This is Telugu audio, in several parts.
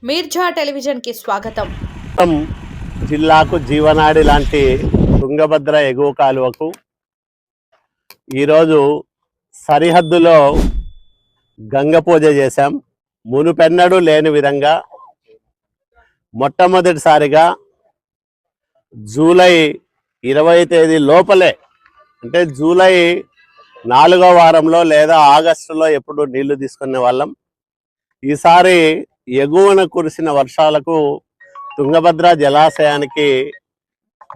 మీర్జా టెలివిజన్ కి స్వాగతం. జిల్లాకు జీవనాడి లాంటి తుంగభద్ర ఎగువ కాలువకు ఈరోజు సరిహద్దులో గంగ పూజ చేశాం. మునుపెన్నడూ లేని విధంగా మొట్టమొదటిసారిగా జూలై 20 తేదీ లోపలే, అంటే జూలై 4వ వారంలో లేదా ఆగస్టులో ఎప్పుడు నీళ్లు తీసుకునే వాళ్ళం. ఈసారి ఎగువన కురిసిన వర్షాలకు తుంగభద్ర జలాశయానికి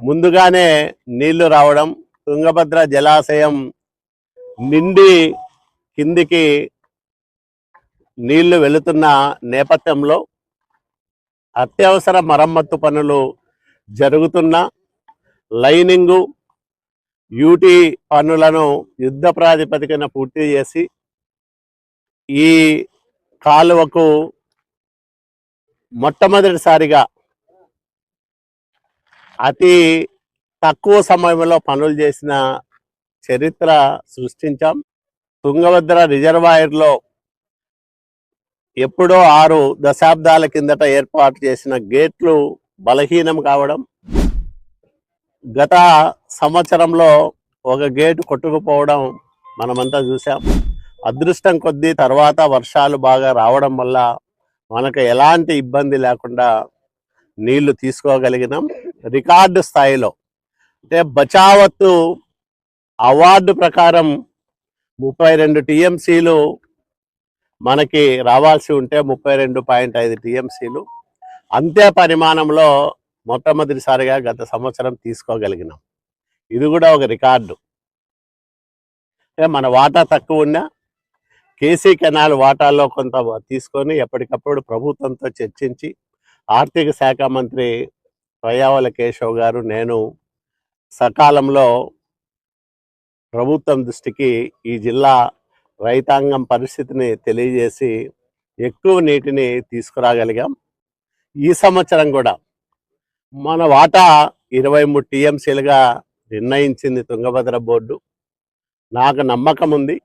ముందుగానే నీళ్లు రావడం, తుంగభద్ర జలాశయం నిండి కిందికి నీళ్లు వెళుతున్న నేపథ్యంలో అత్యవసర మరమ్మత్తు పనులు జరుగుతున్న లైనింగు యూటీ పనులను యుద్ధ ప్రాతిపదికన పూర్తి చేసి ఈ కాలువకు మొట్టమొదటిసారిగా అతి తక్కువ సమయంలో పనులు చేసిన చరిత్ర సృష్టించాం. తుంగభద్ర రిజర్వాయర్లో ఎప్పుడో 6 దశాబ్దాల కిందట ఏర్పాటు చేసిన గేట్లు బలహీనం కావడం, గత సంవత్సరంలో ఒక గేటు కొట్టుకుపోవడం మనమంతా చూసాం. అదృష్టం కొద్దీ తర్వాత వర్షాలు బాగా రావడం వల్ల మనకు ఎలాంటి ఇబ్బంది లేకుండా నీళ్లు తీసుకోగలిగినాం. రికార్డు స్థాయిలో, అంటే బచావత్తు అవార్డు ప్రకారం 32 టీఎంసీలు మనకి రావాల్సి ఉంటే 32.5 టీఎంసీలు అంతే పరిమాణంలో మొట్టమొదటిసారిగా గత సంవత్సరం తీసుకోగలిగినాం. ఇది కూడా ఒక రికార్డు. మన వాటా తక్కువ ఉన్నా కేసీ కెనాల్ వాటాల్లో కొంత తీసుకొని ఎప్పటికప్పుడు ప్రభుత్వంతో చర్చించి ఆర్థిక శాఖ మంత్రి పయ్యావుల కేశవ్ గారు, నేను సకాలంలో ప్రభుత్వం దృష్టికి ఈ జిల్లా రైతాంగం పరిస్థితిని తెలియజేసి ఎక్కువ నీటిని తీసుకురాగలిగాం. ఈ సంవత్సరం కూడా మన వాటా 23 టీఎంసీలుగా నిర్ణయించింది తుంగభద్ర బోర్డు. నాకు నమ్మకం ఉంది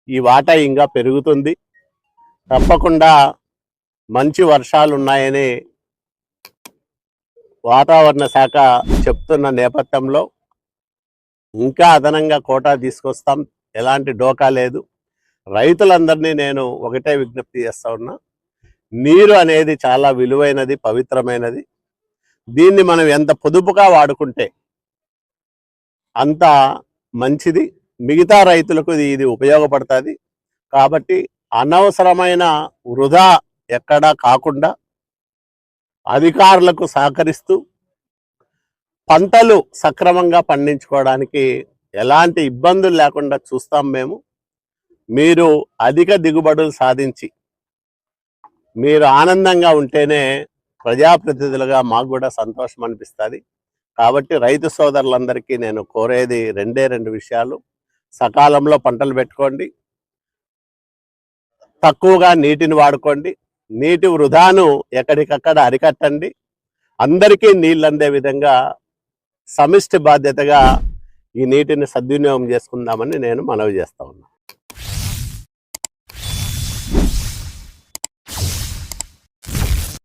ఈ వాటా ఇంకా పెరుగుతుంది. తప్పకుండా మంచి వర్షాలు ఉన్నాయని వాతావరణ శాఖ చెప్తున్న నేపథ్యంలో ఇంకా అదనంగా కోటా తీసుకొస్తాం. ఎలాంటి డోకా లేదు. రైతులందరినీ నేను ఒకటే విజ్ఞప్తి చేస్తా ఉన్నా, నీరు అనేది చాలా విలువైనది, పవిత్రమైనది. దీన్ని మనం ఎంత పొదుపుగా వాడుకుంటే అంత మంచిది. మిగతా రైతులకు ఇది ఉపయోగపడుతుంది. కాబట్టి అనవసరమైన వృధా ఎక్కడా కాకుండా అధికారులకు సహకరిస్తూ పంటలు సక్రమంగా పండించుకోవడానికి ఎలాంటి ఇబ్బందులు లేకుండా చూస్తాం మేము. మీరు అధిక దిగుబడులు సాధించి మీరు ఆనందంగా ఉంటేనే ప్రజాప్రతినిధులుగా మాకు కూడా సంతోషం అనిపిస్తుంది. కాబట్టి రైతు సోదరులందరికీ నేను కోరేది 2 విషయాలు. సకాలంలో పంటలు పెట్టుకోండి, తక్కువగా నీటిని వాడుకోండి, నీటి వృధాను ఎక్కడికక్కడ అరికట్టండి. అందరికీ నీళ్ళు అందే విధంగా సమిష్టి బాధ్యతగా ఈ నీటిని సద్వినియోగం చేసుకుందామని నేను మనవి చేస్తా ఉన్నా.